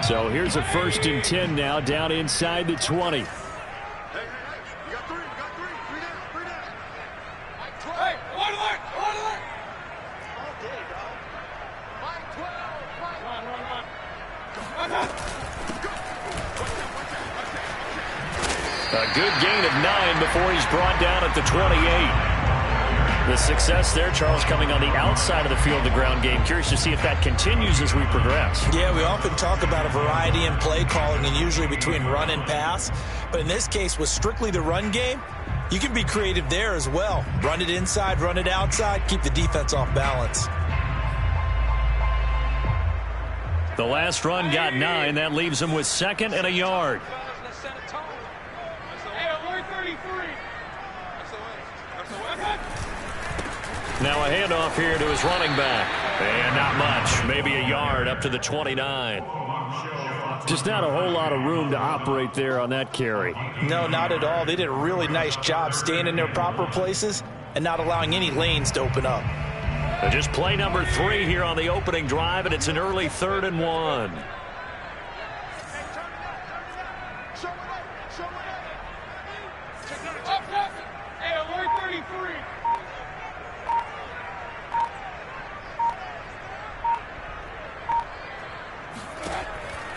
So here's a 1st and 10 now, down inside the 20. A good gain of 9 before he's brought down at the 28. The success there, Charles, coming on the outside of the field, the ground game. Curious to see if that continues as we progress. Yeah, we often talk about a variety in play calling and usually between run and pass. But in this case, with strictly the run game, you can be creative there as well. Run it inside, run it outside, keep the defense off balance. The last run got 9. That leaves him with 2nd and a yard. Now a handoff here to his running back. And not much. Maybe a yard up to the 29. Just not a whole lot of room to operate there on that carry. No, not at all. They did a really nice job staying in their proper places and not allowing any lanes to open up. Just play number 3 here on the opening drive, and it's an early 3rd and 1.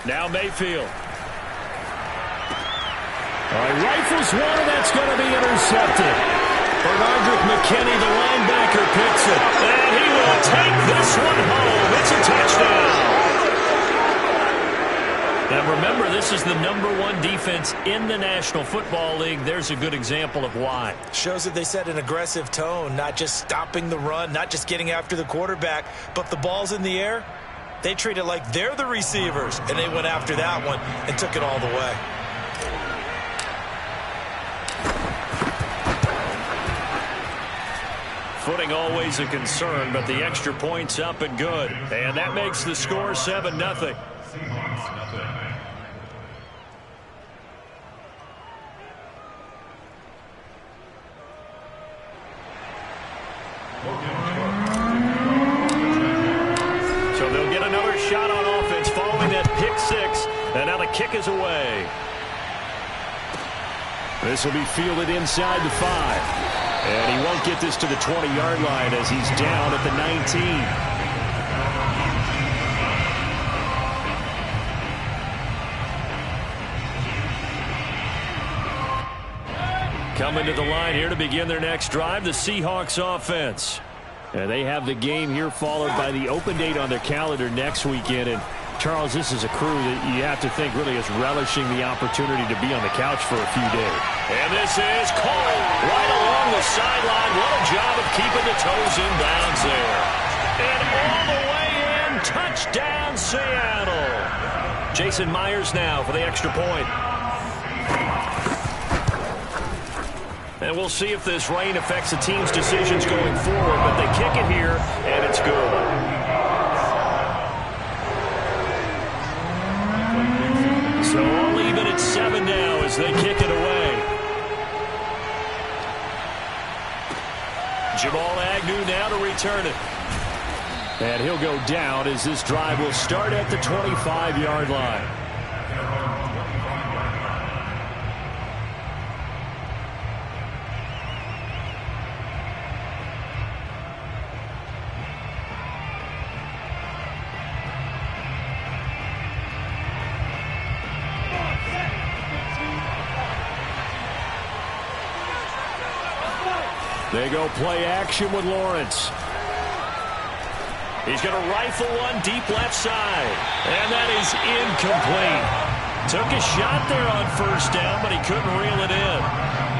Now Mayfield. All right, rifles one, and that's going to be intercepted. Bernardrick McKinney, the linebacker, picks it. And he will take this one home. It's a touchdown. Now remember, this is the #1 defense in the National Football League. There's a good example of why. Shows that they set an aggressive tone, not just stopping the run, not just getting after the quarterback, but the ball's in the air. They treat it like they're the receivers, and they went after that one and took it all the way. Footing always a concern, but the extra point's up and good. And that makes the score 7-0. So they'll get another shot on offense following that pick 6. And now the kick is away. This will be fielded inside the 5. And he won't get this to the 20-yard line as he's down at the 19. Coming to the line here to begin their next drive, the Seahawks offense. And they have the game here followed by the open date on their calendar next weekend. And Charles, this is a crew that you have to think really is relishing the opportunity to be on the couch for a few days. And this is Cole right along the sideline. What a job of keeping the toes in bounds there. And all the way in, touchdown Seattle. Jason Myers now for the extra point. And we'll see if this rain affects the team's decisions going forward, but they kick it here, and it's good. So all even at 7 now as they kick it away. Jamal Agnew now to return it. And he'll go down as this drive will start at the 25-yard line. They go play action with Lawrence. He's going to rifle one deep left side. And that is incomplete. Took a shot there on first down, but he couldn't reel it in.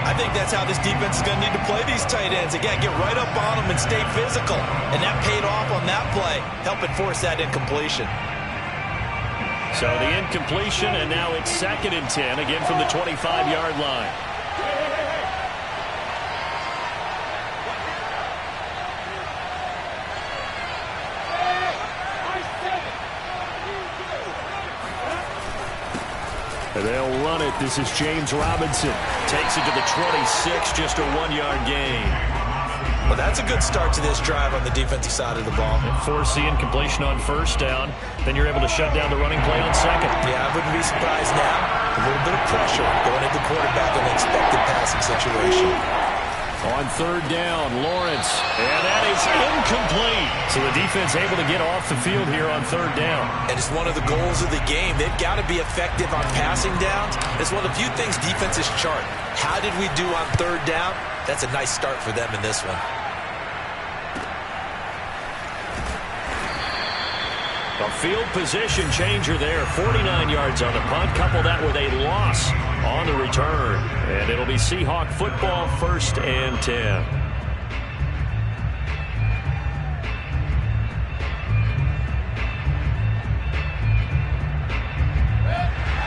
I think that's how this defense is going to need to play these tight ends. Again, get right up on them and stay physical. And that paid off on that play, helping force that incompletion. So the incompletion, and now it's 2nd and 10, again from the 25-yard line. They'll run it. This is James Robinson. Takes it to the 26, just a 1-yard gain. Well, that's a good start to this drive on the defensive side of the ball. And force the incompletion on first down. Then you're able to shut down the running play on second. Yeah, I wouldn't be surprised now. A little bit of pressure going into quarterback in an expected passing situation. On third down, Lawrence. And that is incomplete. So the defense able to get off the field here on third down. And it's one of the goals of the game. They've got to be effective on passing downs. It's one of the few things defenses chart. How did we do on third down? That's a nice start for them in this one. A field position changer there. 49 yards on the punt. Couple that with a loss on the return. And it'll be Seahawk football, 1st and 10.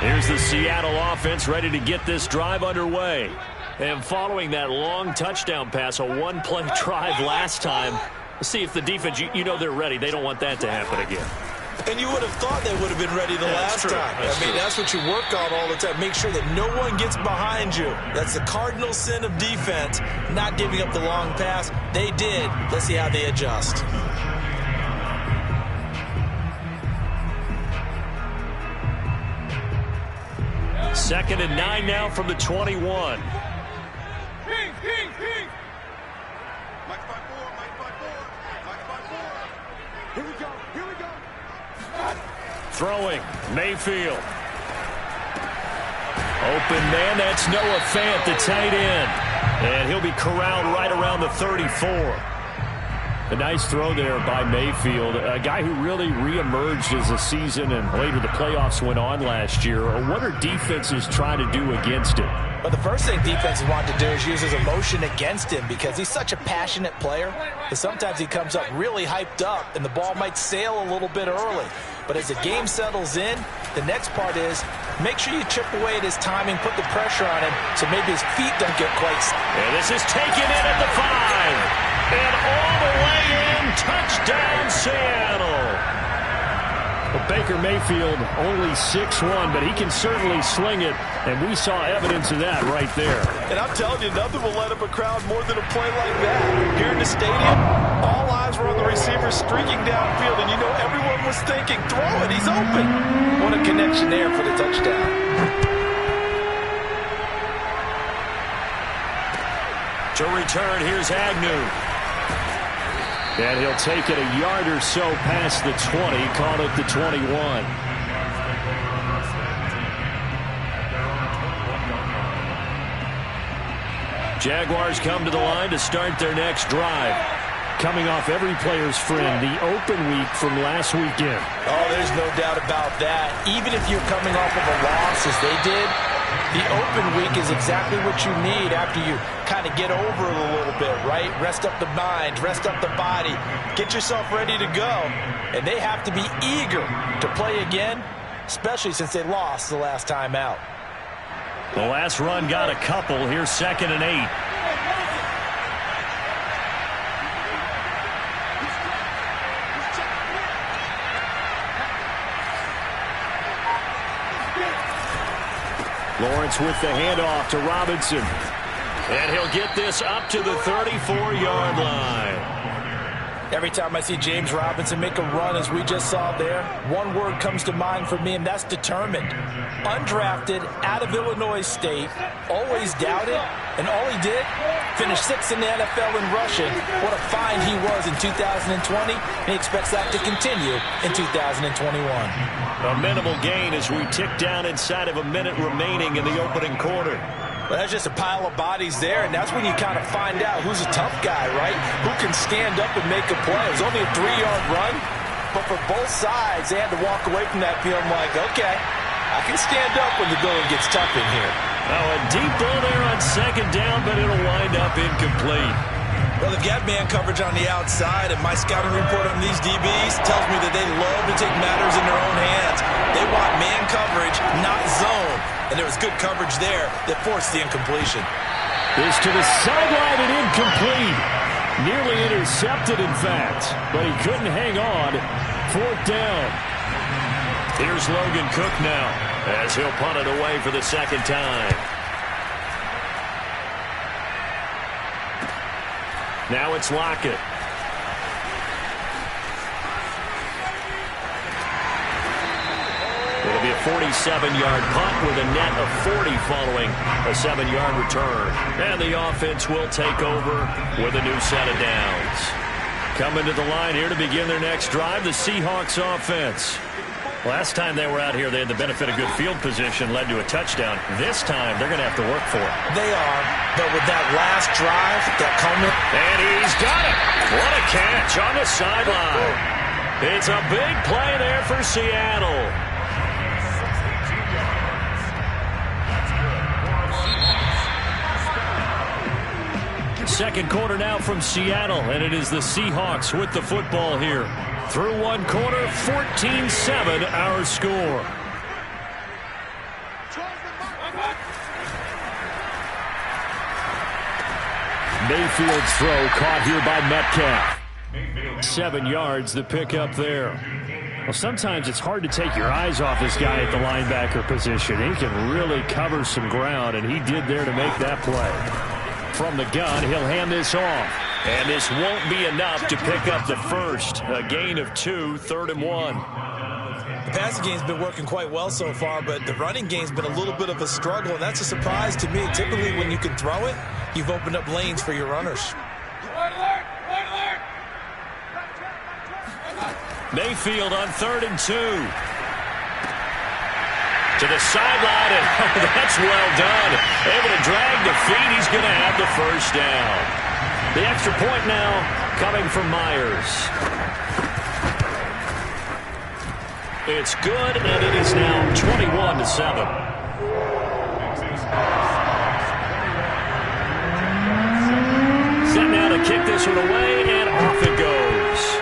Here's the Seattle offense ready to get this drive underway. And following that long touchdown pass, a one-play drive last time, let's see if the defense, you know they're ready. They don't want that to happen again. And you would have thought they would have been ready the last time. That's what you work on all the time. Make sure that no one gets behind you. That's the cardinal sin of defense, not giving up the long pass. They did. Let's see how they adjust. Second and 9 now from the 21. Here we go. Throwing, Mayfield. Open man, that's Noah Fant, the tight end. And he'll be corralled right around the 34. A nice throw there by Mayfield, a guy who really reemerged as the season and later the playoffs went on last year. What are defenses trying to do against him? But the first thing defenses want to do is use his emotion against him because he's such a passionate player that sometimes he comes up really hyped up and the ball might sail a little bit early. But as the game settles in, the next part is make sure you chip away at his timing, put the pressure on him so maybe his feet don't get quite... And this is taken in at the 5. And all the way in, touchdown Seattle. Well, Baker Mayfield only 6'1", but he can certainly sling it, and we saw evidence of that right there. And I'm telling you, nothing will light up a crowd more than a play like that. Here in the stadium, all eyes were on the receiver streaking downfield, and you know everyone was thinking, throw it, he's open. What a connection there for the touchdown. To return, here's Agnew. And he'll take it a yard or so past the 20, call it the 21. Jaguars come to the line to start their next drive. Coming off every player's friend, the open week from last weekend. Oh, there's no doubt about that. Even if you're coming off of a loss as they did, the open week is exactly what you need after you kind of get over it a little bit, right? Rest up the mind, rest up the body, get yourself ready to go. And they have to be eager to play again, especially since they lost the last time out. The last run got a couple. Here's 2nd and 8. Lawrence with the handoff to Robinson. And he'll get this up to the 34-yard line. Every time I see James Robinson make a run, as we just saw there, one word comes to mind for me, and that's determined. Undrafted, out of Illinois State, always doubted, and all he did, finished 6th in the NFL in rushing. What a find he was in 2020, and he expects that to continue in 2021. A minimal gain as we tick down inside of a minute remaining in the opening quarter. Well, that's just a pile of bodies there, and that's when you kind of find out who's a tough guy, right? Who can stand up and make a play. It was only a 3-yard run, but for both sides, they had to walk away from that feeling like, okay, I can stand up when the going gets tough in here. Now a deep ball there on 2nd down, but it'll wind up incomplete. Well, they've got man coverage on the outside, and my scouting report on these DBs tells me that they love to take matters in their own hands. They want man coverage, not zone. And there was good coverage there that forced the incompletion. This to the sideline and incomplete. Nearly intercepted, in fact, but he couldn't hang on. 4th down. Here's Logan Cook now as he'll punt it away for the 2nd time. Now it's Lockett. It'll be a 47-yard punt with a net of 40 following a 7-yard return. And the offense will take over with a new set of downs. Coming to the line here to begin their next drive, the Seahawks offense. Last time they were out here, they had the benefit of good field position, led to a touchdown. This time, they're going to have to work for it. They are, but with that last drive, that culminant. And he's got it. What a catch on the sideline. It's a big play there for Seattle. Second quarter now from Seattle, and it is the Seahawks with the football here. Through one quarter, 14-7 our score. Mayfield's throw caught here by Metcalf. 7 yards, the pickup there. Well, sometimes it's hard to take your eyes off this guy at the linebacker position. He can really cover some ground, and he did there to make that play. From the gun, he'll hand this off. And this won't be enough to pick up the first. A gain of 2, 3rd and 1. The passing game's been working quite well so far, but the running game's been a little bit of a struggle, and that's a surprise to me. Typically, when you can throw it, you've opened up lanes for your runners. Mayfield on 3rd and 2. To the sideline, and that's well done. Able to drag the feet. He's going to have the first down. The extra point now coming from Myers. It's good, and it is now 21-7. Set now to kick this one away, and off it goes.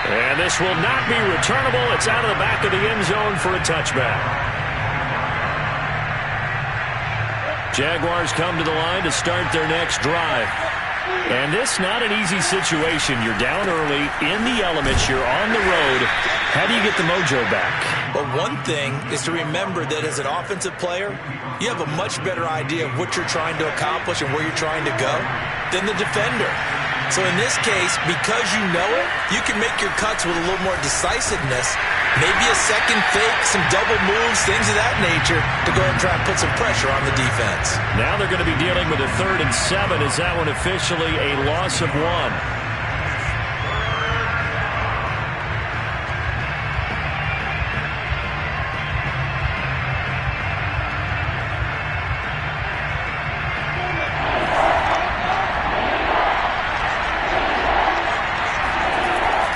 And this will not be returnable. It's out of the back of the end zone for a touchback. Jaguars come to the line to start their next drive. And this not an easy situation. You're down early, in the elements, you're on the road. How do you get the mojo back? Well, one thing is to remember that as an offensive player, you have a much better idea of what you're trying to accomplish and where you're trying to go than the defender. So in this case, because you know it, you can make your cuts with a little more decisiveness. Maybe a second fake, some double moves, things of that nature to go ahead and try and put some pressure on the defense. Now they're going to be dealing with a 3rd and 7. Is that one officially a loss of 1?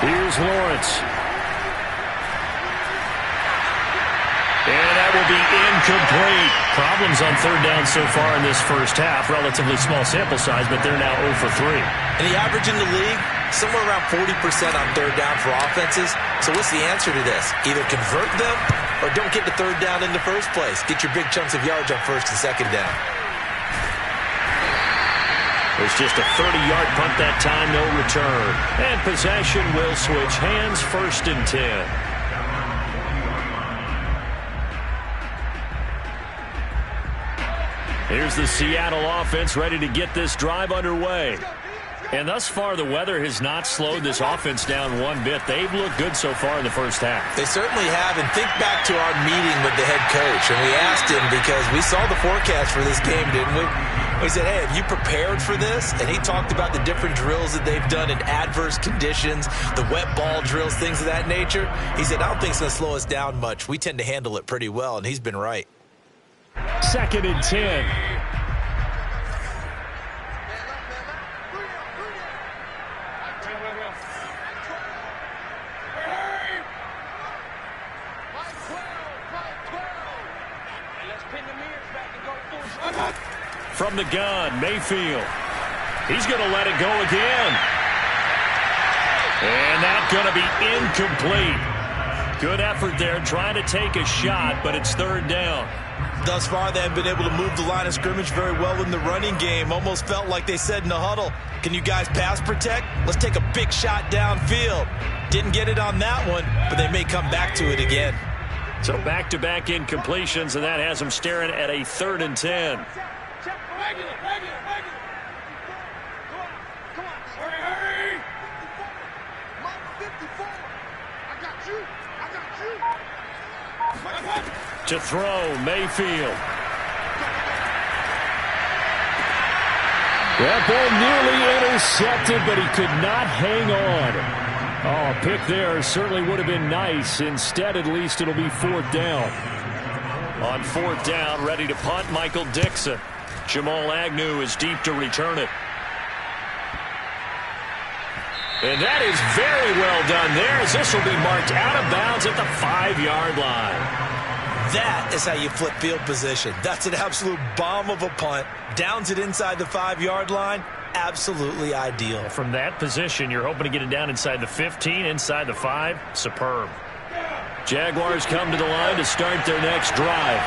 Here's Lawrence. And that will be incomplete. Problems on 3rd down so far in this first half. Relatively small sample size, but they're now 0 for 3. And the average in the league, somewhere around 40% on 3rd down for offenses. So what's the answer to this? Either convert them or don't get the 3rd down in the first place. Get your big chunks of yards on 1st and 2nd down. It's just a 30-yard punt that time, no return. And possession will switch hands, 1st and 10. Here's the Seattle offense ready to get this drive underway. And thus far, the weather has not slowed this offense down one bit. They've looked good so far in the first half. They certainly have. And think back to our meeting with the head coach. And we asked him, because we saw the forecast for this game, didn't we? We said, hey, have you prepared for this? And he talked about the different drills that they've done in adverse conditions, the wet ball drills, things of that nature. He said, I don't think it's going to slow us down much. We tend to handle it pretty well, and he's been right. 2nd and 10. From the gun, Mayfield. He's going to let it go again. And that's going to be incomplete. Good effort there, trying to take a shot, but it's 3rd down. Thus far, they have been able to move the line of scrimmage very well in the running game. Almost felt like they said in the huddle, can you guys pass protect? Let's take a big shot downfield. Didn't get it on that one, but they may come back to it again. So back-to-back incompletions, and that has them staring at a 3rd and 10. To throw, Mayfield. That ball nearly intercepted, but he could not hang on. Oh, a pick there certainly would have been nice. Instead, at least it'll be 4th down. On 4th down, ready to punt, Michael Dixon. Jamal Agnew is deep to return it. And that is very well done there, as this will be marked out of bounds at the 5-yard line. That is how you flip field position. That's an absolute bomb of a punt. Downs it inside the 5-yard line. Absolutely ideal. From that position, you're hoping to get it down inside the 15, inside the 5. Superb. Jaguars come to the line to start their next drive.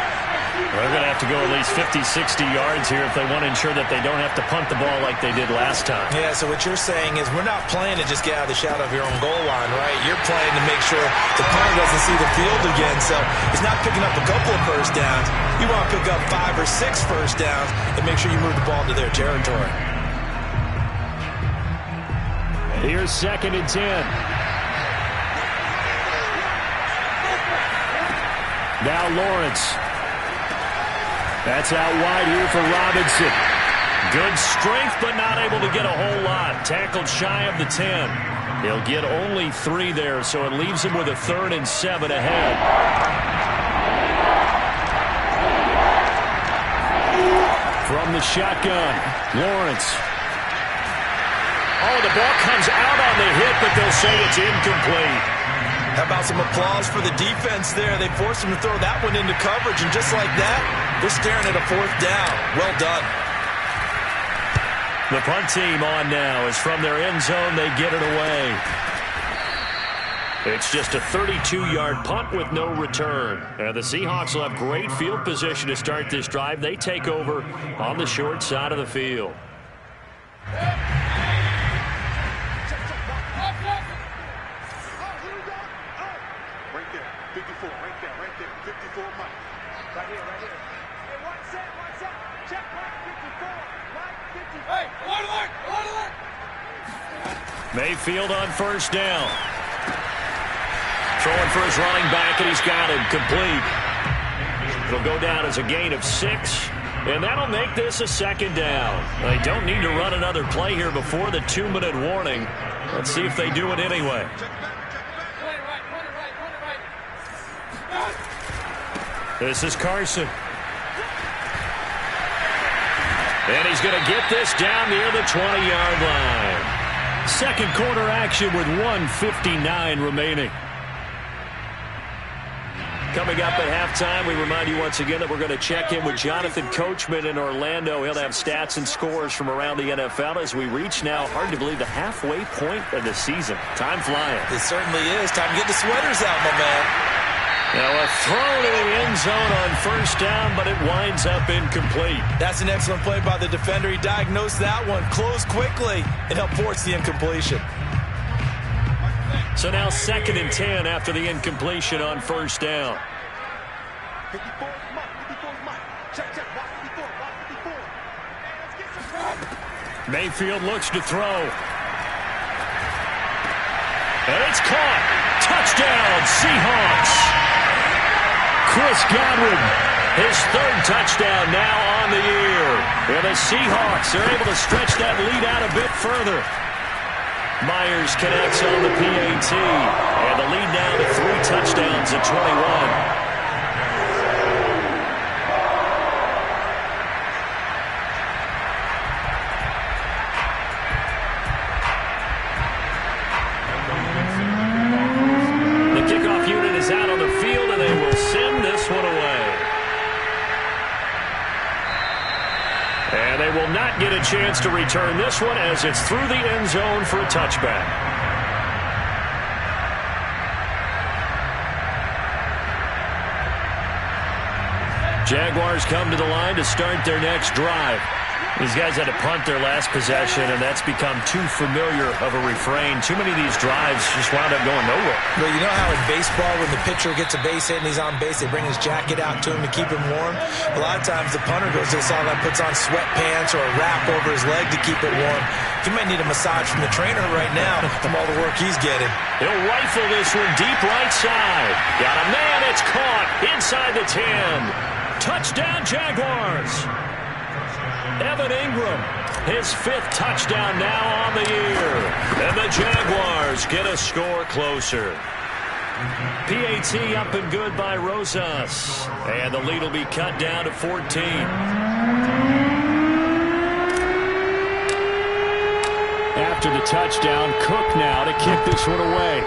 They're going to have to go at least 50, 60 yards here if they want to ensure that they don't have to punt the ball like they did last time. Yeah, so what you're saying is we're not playing to just get out of the shadow of your own goal line, right? You're playing to make sure the punter doesn't see the field again. So he's not picking up a couple of first downs. You want to pick up 5 or 6 first downs and make sure you move the ball into their territory. Here's 2nd and 10. Now Lawrence. That's out wide here for Robinson. Good strength, but not able to get a whole lot. Tackled shy of the 10. He'll get only 3 there, so it leaves him with a 3rd and 7 ahead. From the shotgun, Lawrence. Oh, the ball comes out on the hit, but they'll say it's incomplete. How about some applause for the defense there? They forced him to throw that one into coverage, and just like that, they're staring at a 4th down. Well done. The punt team on now is from their end zone. They get it away. It's just a 32-yard punt with no return. And the Seahawks will have great field position to start this drive. They take over on the short side of the field. Mayfield on 1st down. Throwing for his running back, and he's got him complete. It'll go down as a gain of 6, and that'll make this a 2nd down. They don't need to run another play here before the 2-minute warning. Let's see if they do it anyway. This is Carson. And he's going to get this down near the 20-yard line. 2nd quarter action with 1:59 remaining. Coming up at halftime, we remind you once again that we're going to check in with Jonathan Coachman in Orlando. He'll have stats and scores from around the NFL as we reach now, hard to believe, the halfway point of the season. Time flying. It certainly is. Time to get the sweaters out, my man. Now a throw to the end zone on 1st down, but it winds up incomplete. That's an excellent play by the defender. He diagnosed that one, closed quickly, and helped force the incompletion. So now 2nd and 10 after the incompletion on 1st down. Mayfield looks to throw. And it's caught. Touchdown, Seahawks. Chris Godwin, his 3rd touchdown now on the year. And the Seahawks are able to stretch that lead out a bit further. Myers connects on the PAT. And the lead now to 3 touchdowns at 21. Get a chance to return this one as it's through the end zone for a touchback. Jaguars come to the line to start their next drive. These guys had to punt their last possession, and that's become too familiar of a refrain. Too many of these drives just wound up going nowhere. Well, you know how in baseball, when the pitcher gets a base hit and he's on base, they bring his jacket out to him to keep him warm? A lot of times the punter goes to the sideline, puts on sweatpants or a wrap over his leg to keep it warm. He might need a massage from the trainer right now from all the work he's getting. He'll rifle this one deep right side. Got a man, it's caught inside the 10. Touchdown, Jaguars. Evan Ingram, his 5th touchdown now on the year. And the Jaguars get a score closer. PAT up and good by Rosas. And the lead will be cut down to 14. After the touchdown, Cook now to kick this one away.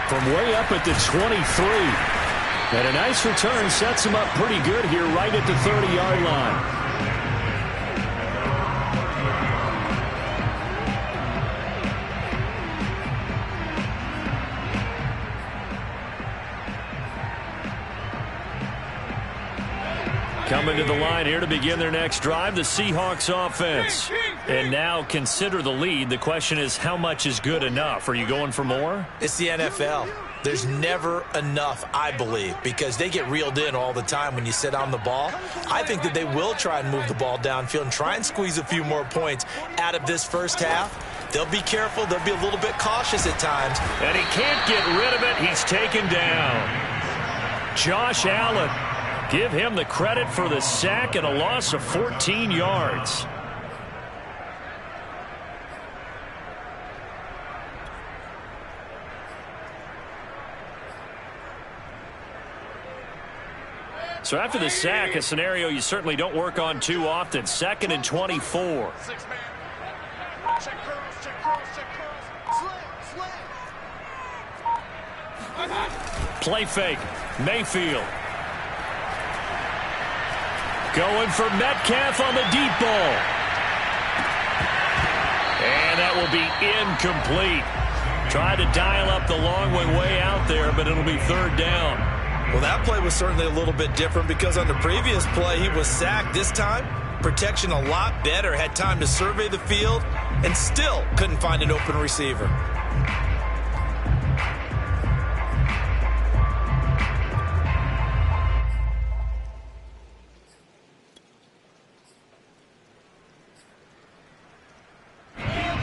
From way up at the 23. And a nice return sets him up pretty good here right at the 30-yard line. Coming to the line here to begin their next drive, the Seahawks offense. And now consider the lead. The question is, how much is good enough? Are you going for more? It's the NFL. There's never enough, I believe, because they get reeled in all the time when you sit on the ball. I think that they will try and move the ball downfield and try and squeeze a few more points out of this first half. They'll be careful. They'll be a little bit cautious at times. And he can't get rid of it. He's taken down. Josh Allen. Give him the credit for the sack and a loss of 14 yards. So after the sack, a scenario you certainly don't work on too often. 2nd and 24. Play fake. Mayfield. Going for Metcalf on the deep ball. And that will be incomplete. Tried to dial up the long way out there, but it'll be 3rd down. Well, that play was certainly a little bit different because on the previous play, he was sacked. This time, protection a lot better. Had time to survey the field and still couldn't find an open receiver.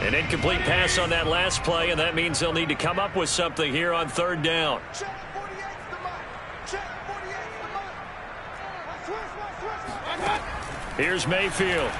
An incomplete pass on that last play, and that means they'll need to come up with something here on 3rd down. Here's Mayfield.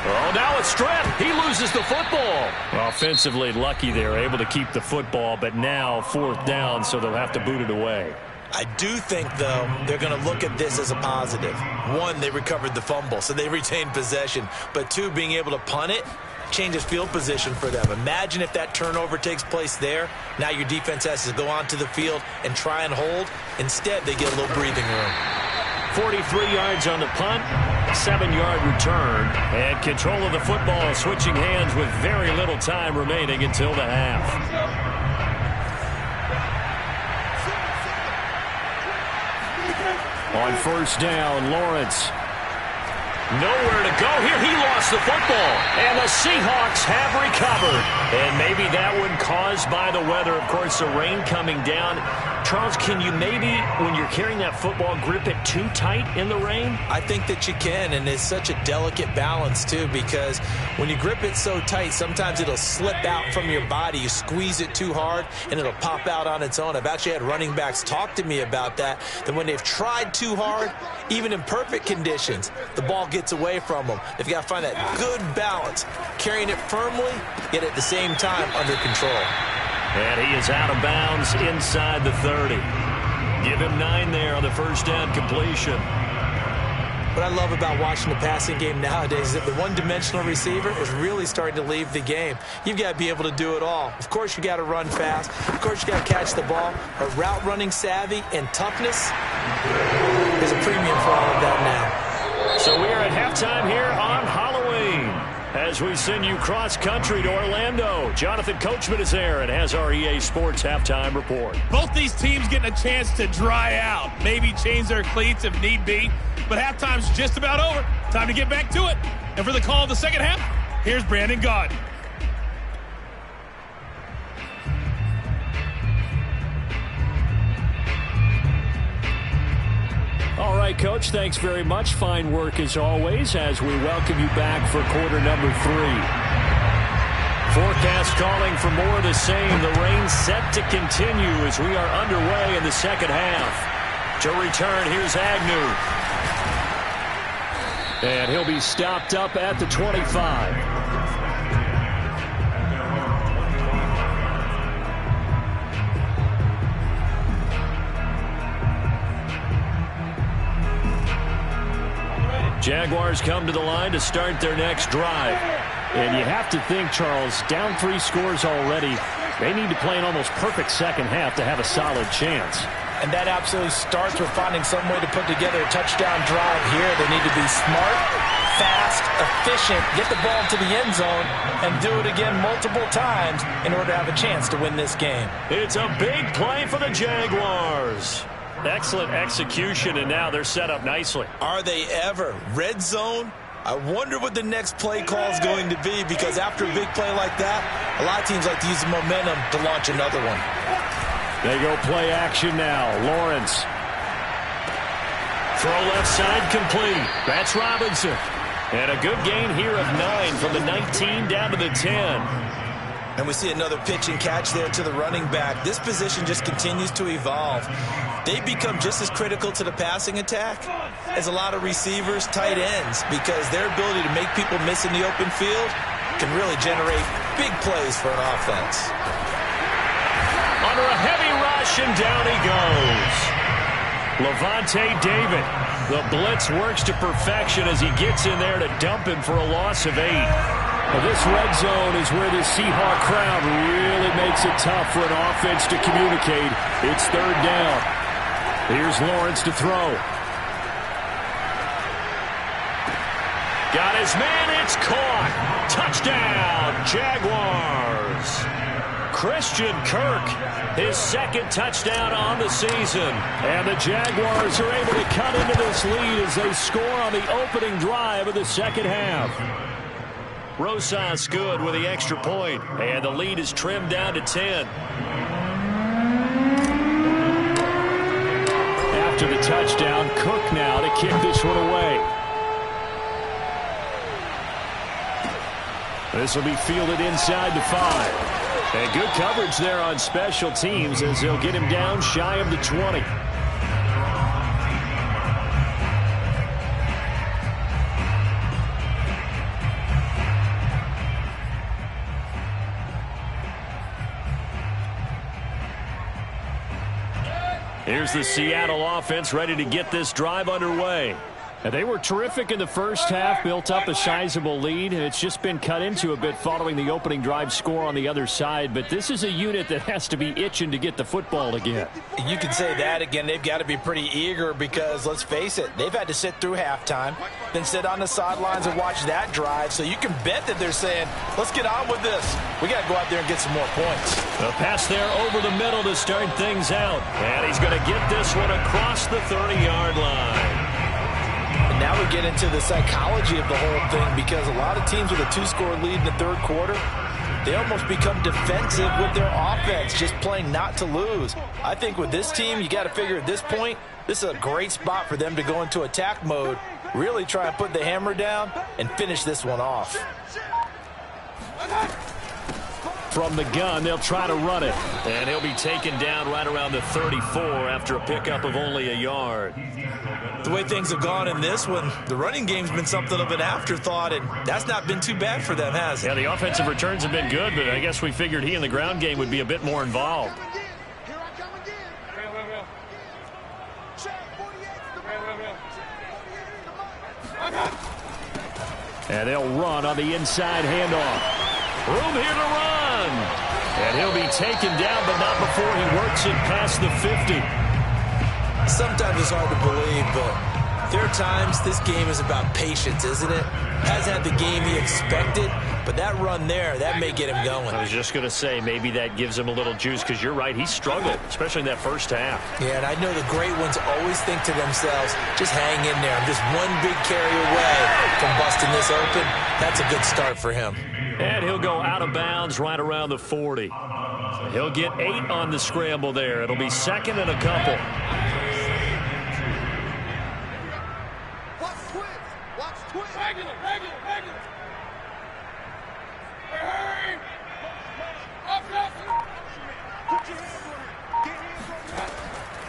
Oh, now it's stripped. He loses the football. Offensively lucky they're able to keep the football, but now 4th down, so they'll have to boot it away. I do think, though, they're going to look at this as a positive. 1, they recovered the fumble, so they retained possession. But 2, being able to punt it changes field position for them. Imagine if that turnover takes place there. Now your defense has to go onto the field and try and hold. Instead, they get a little breathing room. 43 yards on the punt, 7-yard return, and control of the football switching hands with very little time remaining until the half. On 1st down, Lawrence. Nowhere to go here. He lost the football. And the Seahawks have recovered. And maybe that one caused by the weather. Of course, the rain coming down. Charles, can you maybe, when you're carrying that football, grip it too tight in the rain? I think that you can, and it's such a delicate balance, too, because when you grip it so tight, sometimes it'll slip out from your body. You squeeze it too hard, and it'll pop out on its own. I've actually had running backs talk to me about that when they've tried too hard, even in perfect conditions, the ball gets away from them. They've got to find that good balance, carrying it firmly, yet at the same time under control. And he is out of bounds inside the 30. Give him 9 there on the 1st down completion. What I love about watching the passing game nowadays is that the one-dimensional receiver is really starting to leave the game. You've got to be able to do it all. Of course, you got to run fast. Of course, you got to catch the ball. But route running savvy and toughness is a premium for all of that now. So we are at halftime here on Halloween. As we send you cross-country to Orlando, Jonathan Coachman is there and has our EA Sports halftime report. Both these teams getting a chance to dry out, maybe change their cleats if need be, but halftime's just about over. Time to get back to it. And for the call of the second half, here's Brandon Gaudin. All right, Coach, thanks very much. Fine work as always as we welcome you back for quarter number 3. Forecast calling for more of the same. The rain set to continue as we are underway in the second half. To return, here's Agnew. And he'll be stopped up at the 25. Jaguars come to the line to start their next drive. And you have to think, Charles, down 3 scores already. They need to play an almost perfect second half to have a solid chance. And that absolutely starts with finding some way to put together a touchdown drive here. They need to be smart, fast, efficient, get the ball to the end zone, and do it again multiple times in order to have a chance to win this game. It's a big play for the Jaguars. Excellent execution, and now they're set up nicely. Are they ever? Red zone? I wonder what the next play call is going to be, because after a big play like that, a lot of teams like to use the momentum to launch another one. They go play action now. Lawrence. Throw left side complete. That's Robinson. And a good gain here of 9 from the 19 down to the 10. And we see another pitch and catch there to the running back. This position just continues to evolve. They become just as critical to the passing attack as a lot of receivers, tight ends, because their ability to make people miss in the open field can really generate big plays for an offense. Under a heavy rush, and down he goes. Levante David. The blitz works to perfection as he gets in there to dump him for a loss of 8. Well, this red zone is where the Seahawk crowd really makes it tough for an offense to communicate. It's third down. Here's Lawrence to throw. Got his man. It's caught. Touchdown, Jaguars. Christian Kirk, his second touchdown on the season. And the Jaguars are able to cut into this lead as they score on the opening drive of the second half. Rosas good with the extra point, and the lead is trimmed down to 10. After the touchdown, Cook now to kick this one away. This will be fielded inside the 5. And good coverage there on special teams as they'll get him down shy of the 20. Here's the Seattle offense ready to get this drive underway. And they were terrific in the first half, built up a sizable lead. It's just been cut into a bit following the opening drive score on the other side. But this is a unit that has to be itching to get the football again. You can say that again. They've got to be pretty eager because, let's face it, they've had to sit through halftime, then sit on the sidelines and watch that drive. So you can bet that they're saying, let's get on with this. We got to go out there and get some more points. A pass there over the middle to start things out. And he's going to get this one across the 30-yard line. Now we get into the psychology of the whole thing, because a lot of teams with a 2-score lead in the third quarter, they almost become defensive with their offense, just playing not to lose. I think with this team, you got to figure at this point, this is a great spot for them to go into attack mode, really try and put the hammer down and finish this one off. From the gun, they'll try to run it. And he'll be taken down right around the 34 after a pickup of only a yard. The way things have gone in this one, the running game's been something of an afterthought, and that's not been too bad for them, has it? Yeah, the offensive returns have been good, but I guess we figured he in the ground game would be a bit more involved. And they'll run on the inside handoff. Room here to run. And he'll be taken down, but not before he works it past the 50. Sometimes it's hard to believe, but There are times this game is about patience, isn't it? Hasn't had the game he expected, but that run there, that may get him going. I was just going to say, maybe that gives him a little juice, because you're right, he struggled, especially in that first half. Yeah, and I know the great ones always think to themselves, just hang in there. I'm just one big carry away from busting this open. That's a good start for him. And he'll go out of bounds right around the 40. He'll get 8 on the scramble there. It'll be second and a couple.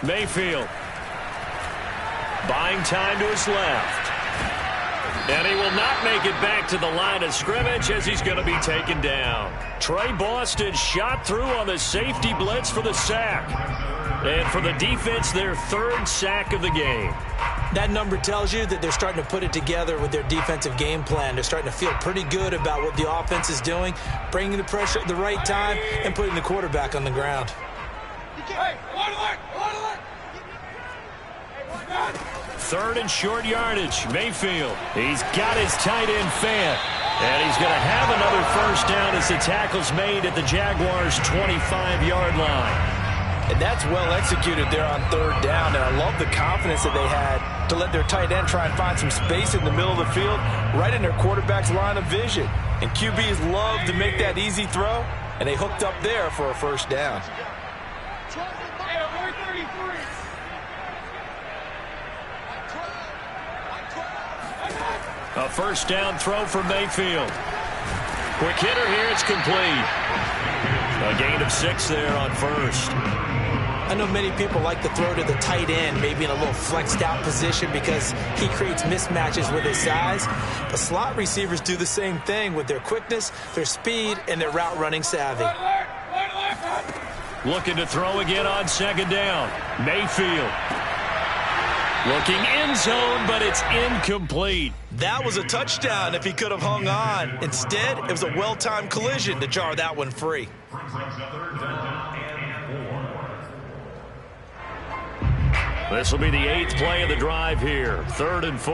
Mayfield buying time to his left. And he will not make it back to the line of scrimmage as he's going to be taken down. Trey Boston shot through on the safety blitz for the sack. And for the defense, their 3rd sack of the game. That number tells you that they're starting to put it together with their defensive game plan. They're starting to feel pretty good about what the offense is doing, bringing the pressure at the right time, and putting the quarterback on the ground. Hey, 3rd and short yardage. Mayfield. He's got his tight end Fant. And he's going to have another first down as the tackle's made at the Jaguars' 25-yard line. And that's well executed there on 3rd down. And I love the confidence that they had to let their tight end try and find some space in the middle of the field, right in their quarterback's line of vision. And QBs love to make that easy throw, and they hooked up there for a first down. A first down throw for Mayfield. Quick hitter here, it's complete. A gain of 6 there on first. I know many people like to throw to the tight end, maybe in a little flexed out position because he creates mismatches with his size. But slot receivers do the same thing with their quickness, their speed, and their route running savvy. Looking to throw again on 2nd down. Mayfield. Looking end zone, but it's incomplete. That was a touchdown if he could have hung on. Instead, it was a well-timed collision to jar that one free. This will be the 8th play of the drive here. 3rd and 4.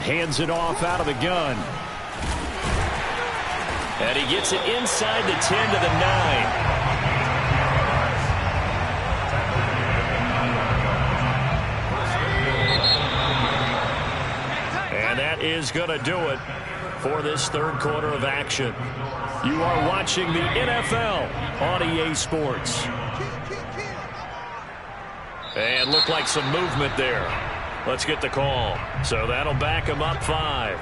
Hands it off out of the gun. And he gets it inside the 10 to the 9. And that is going to do it for this 3rd quarter of action. You are watching the NFL on EA Sports. And looked like some movement there. Let's get the call. So that'll back him up 5.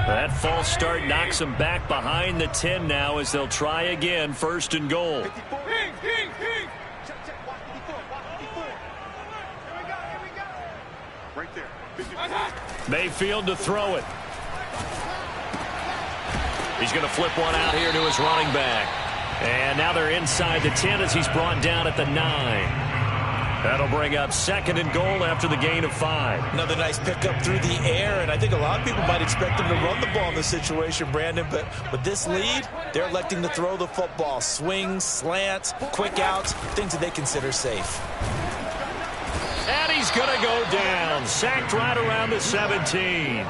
That false start knocks them back behind the 10 now as they'll try again, 1st and goal. Mayfield to throw it. He's going to flip one out here to his running back. And now they're inside the 10 as he's brought down at the 9. That'll bring up 2nd and goal after the gain of 5. Another nice pickup through the air, and I think a lot of people might expect him to run the ball in this situation, Brandon, but with this lead, they're electing to throw the football. Swings, slants, quick outs, things that they consider safe. And he's going to go down, sacked right around the 17.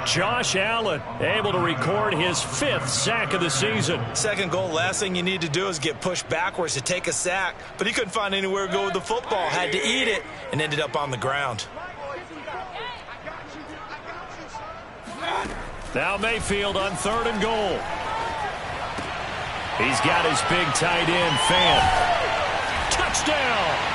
Josh Allen able to record his 5th sack of the season. 2nd goal, last thing you need to do is get pushed backwards to take a sack. But he couldn't find anywhere to go with the football. Had to eat it and ended up on the ground. Now Mayfield on 3rd and goal. He's got his big tight end, Fant. Touchdown!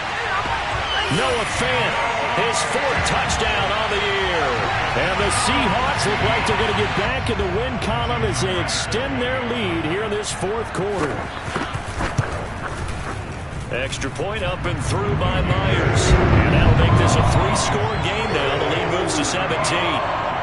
Noah Fant, his 4th touchdown on the year. And the Seahawks look like they're going to get back in the win column as they extend their lead here in this 4th quarter. Extra point up and through by Myers. And that'll make this a 3-score game now. The lead moves to 17.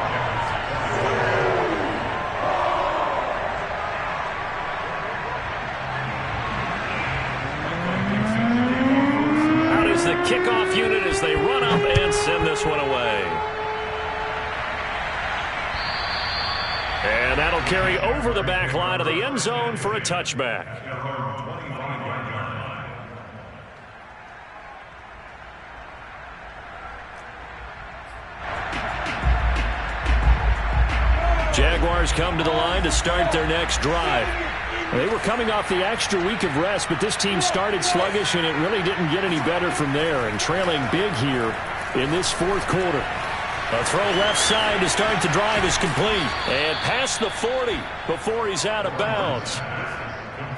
kickoff unit as they run up and send this one away. And that'll carry over the back line of the end zone for a touchback. Jaguars come to the line to start their next drive. They were coming off the extra week of rest, but this team started sluggish, and it really didn't get any better from there. And trailing big here in this fourth quarter. A throw left side to start the drive is complete. And past the 40 before he's out of bounds.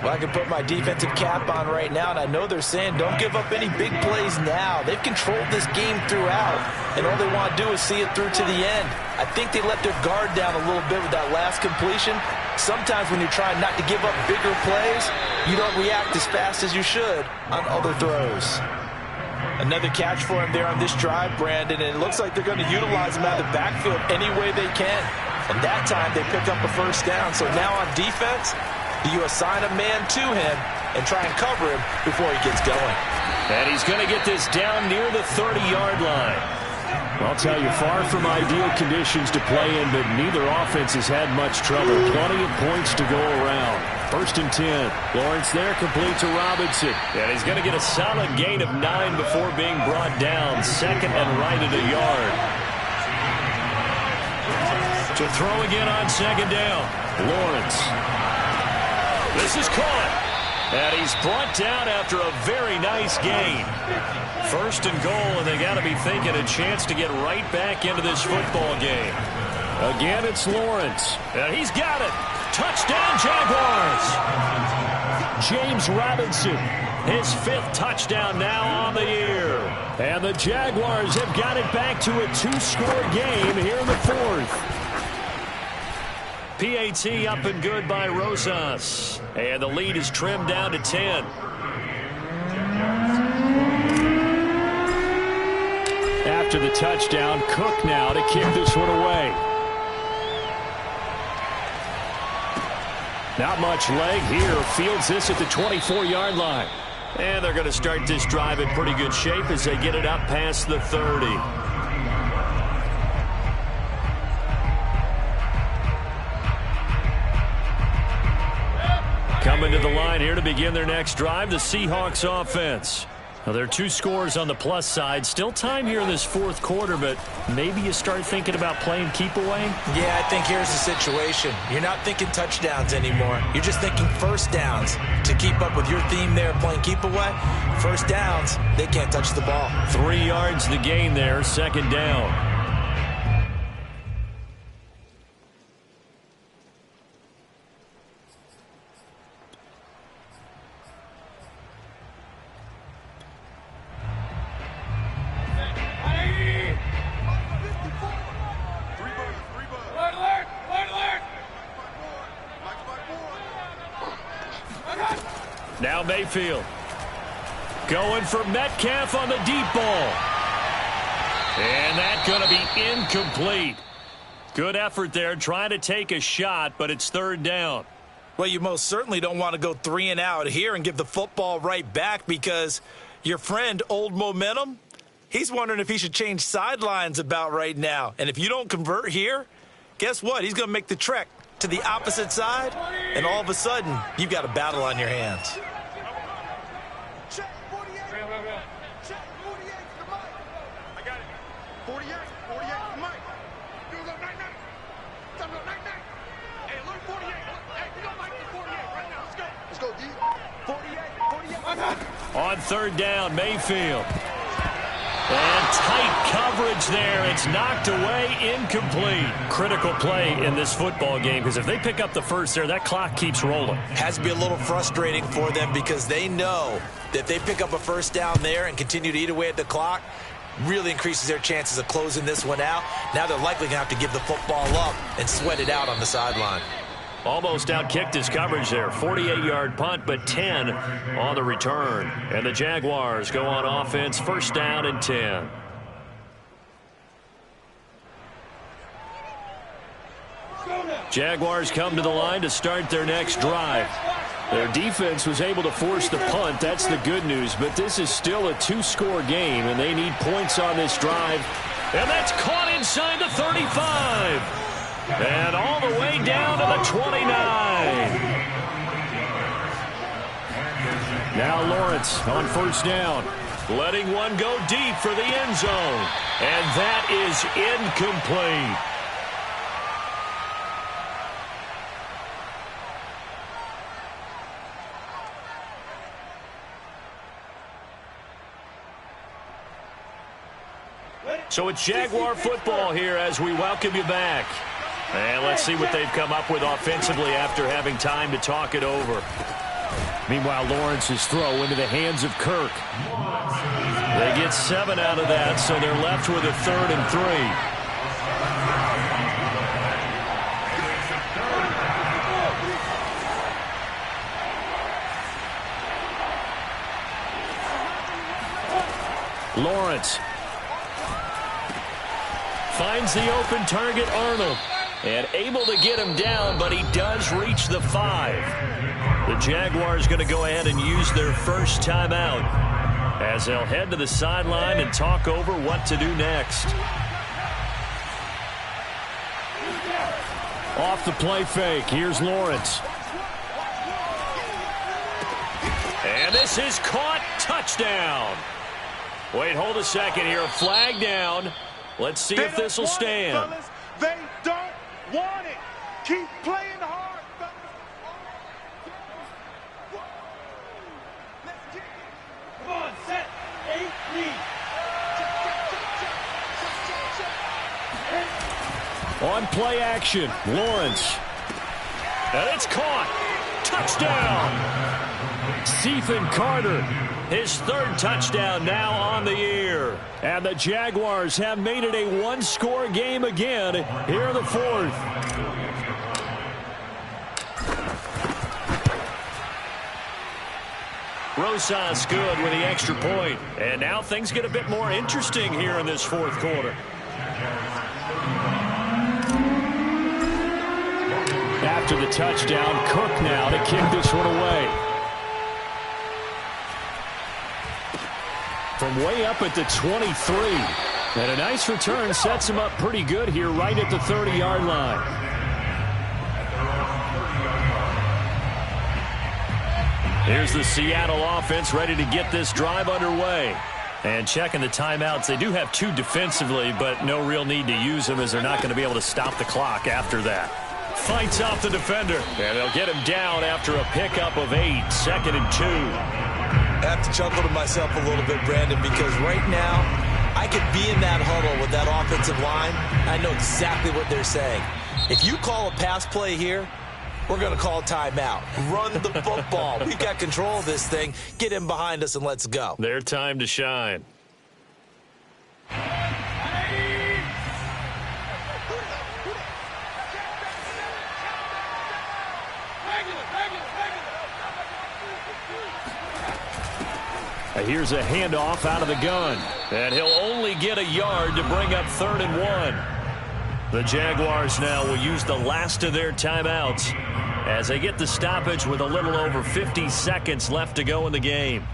Well, I can put my defensive cap on right now, and I know they're saying don't give up any big plays now. They've controlled this game throughout, and all they want to do is see it through to the end. I think they let their guard down a little bit with that last completion. Sometimes when you're trying not to give up bigger plays, you don't react as fast as you should on other throws. Another catch for him there on this drive, Brandon, and it looks like they're going to utilize him out of the backfield any way they can. And that time they picked up a first down. So now on defense, you assign a man to him and try and cover him before he gets going. And he's going to get this down near the 30-yard line. I'll tell you, far from ideal conditions to play in, but neither offense has had much trouble. Plenty of points to go around. 1st and 10. Lawrence there, complete to Robinson. And he's going to get a solid gain of 9 before being brought down. 2nd and right at a yard. To throw again on 2nd down. Lawrence. This is caught. And he's brought down after a very nice gain. 1st and goal, and they got to be thinking a chance to get right back into this football game. Again, it's Lawrence. And he's got it. Touchdown, Jaguars. James Robinson, his 5th touchdown now on the year. And the Jaguars have got it back to a 2-score game here in the 4th. PAT up and good by Rosas. And the lead is trimmed down to 10. After the touchdown, Cook now to kick this one away. Not much leg here. Fields this at the 24-yard line. And they're going to start this drive in pretty good shape as they get it up past the 30. Coming to the line here to begin their next drive, the Seahawks offense. Now, there are 2 scores on the plus side. Still time here in this 4th quarter, but maybe you start thinking about playing keep away? Yeah, I think here's the situation. You're not thinking touchdowns anymore. You're just thinking first downs. To keep up with your theme there, playing keep away, first downs, they can't touch the ball. 3 yards the gain there, 2nd down. Now Mayfield going for Metcalf on the deep ball. And that's going to be incomplete. Good effort there trying to take a shot, but it's 3rd down. Well, you most certainly don't want to go 3 and out here and give the football right back because your friend, Old Momentum, he's wondering if he should change sidelines about right now. And if you don't convert here, guess what? He's going to make the trek to the opposite side, and all of a sudden, you've got a battle on your hands. On 3rd down, Mayfield. And tight coverage there. It's knocked away, incomplete. Critical play in this football game because if they pick up the first there, that clock keeps rolling. Has to be a little frustrating for them because they know that if they pick up a first down there and continue to eat away at the clock, really increases their chances of closing this one out. Now they're likely going to have to give the football up and sweat it out on the sideline. Almost outkicked his coverage there. 48-yard punt, but 10 on the return. And the Jaguars go on offense, 1st down and 10. Jaguars come to the line to start their next drive. Their defense was able to force the punt. That's the good news. But this is still a two-score game, and they need points on this drive. And that's caught inside the 35. And all the way down to the 29. Now Lawrence on first down. Letting one go deep for the end zone. And that is incomplete. So it's Jaguar football here as we welcome you back. And let's see what they've come up with offensively after having time to talk it over. Meanwhile, Lawrence's throw into the hands of Kirk. They get 7 out of that, so they're left with a 3rd and 3. Lawrence finds the open target, Arnold, and able to get him down, but he does reach the 5. The Jaguars going to go ahead and use their first timeout as they'll head to the sideline and talk over what to do next. Off the play fake, here's Lawrence. And this is caught, touchdown. Wait, hold a second here, flag down. Let's see if this will stand. Fellas. They don't want it. Keep playing hard, fellas. Let's get it. Come on, set. 8 lead. On play action, Lawrence. And it's caught. Touchdown. Stephen Carter. His 3rd touchdown now on the year. And the Jaguars have made it a one-score game again here in the 4th. Rosas good with the extra point. And now things get a bit more interesting here in this 4th quarter. After the touchdown, Cook now to kick this one away. From way up at the 23. And a nice return sets him up pretty good here right at the 30-yard line. Here's the Seattle offense ready to get this drive underway. And checking the timeouts, they do have 2 defensively, but no real need to use them as they're not going to be able to stop the clock after that. Fights off the defender, and they'll get him down after a pickup of 8, 2nd and 2. I have to chuckle to myself a little bit, Brandon, because right now I could be in that huddle with that offensive line. I know exactly what they're saying. If you call a pass play here, we're going to call a timeout. Run the football. We've got control of this thing. Get in behind us and let's go. Their time to shine. Here's a handoff out of the gun. And he'll only get a yard to bring up 3rd and 1. The Jaguars now will use the last of their timeouts as they get the stoppage with a little over 50 seconds left to go in the game.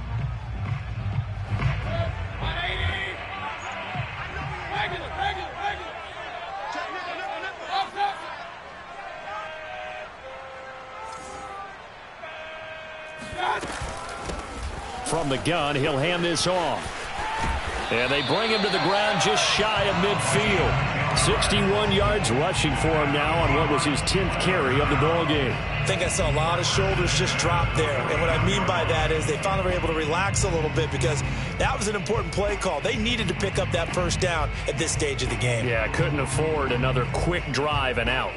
From the gun, he'll hand this off. And they bring him to the ground just shy of midfield. 61 yards rushing for him now on what was his 10th carry of the ball game. I think I saw a lot of shoulders just drop there. And what I mean by that is they finally were able to relax a little bit because that was an important play call. They needed to pick up that first down at this stage of the game. Yeah, couldn't afford another quick drive and out.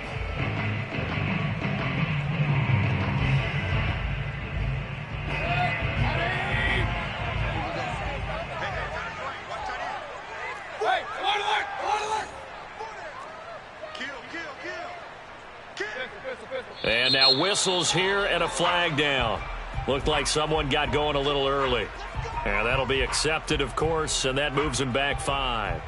And now whistles here and a flag down. Looked like someone got going a little early. And that'll be accepted, of course, and that moves him back 5.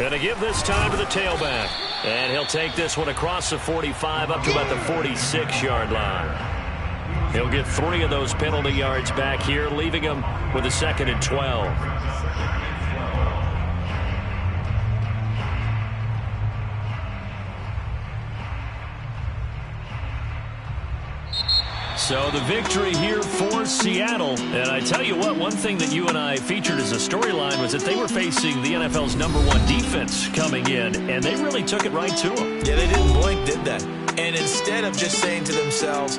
And to give this time to the tailback. And he'll take this one across the 45 up to about the 46-yard line. He'll get 3 of those penalty yards back here, leaving him with a 2nd and 12. So the victory here for Seattle. And I tell you what, one thing that you and I featured as a storyline was that they were facing the NFL's #1 defense coming in, and they really took it right to them. Yeah, they didn't blink, did they? And instead of just saying to themselves,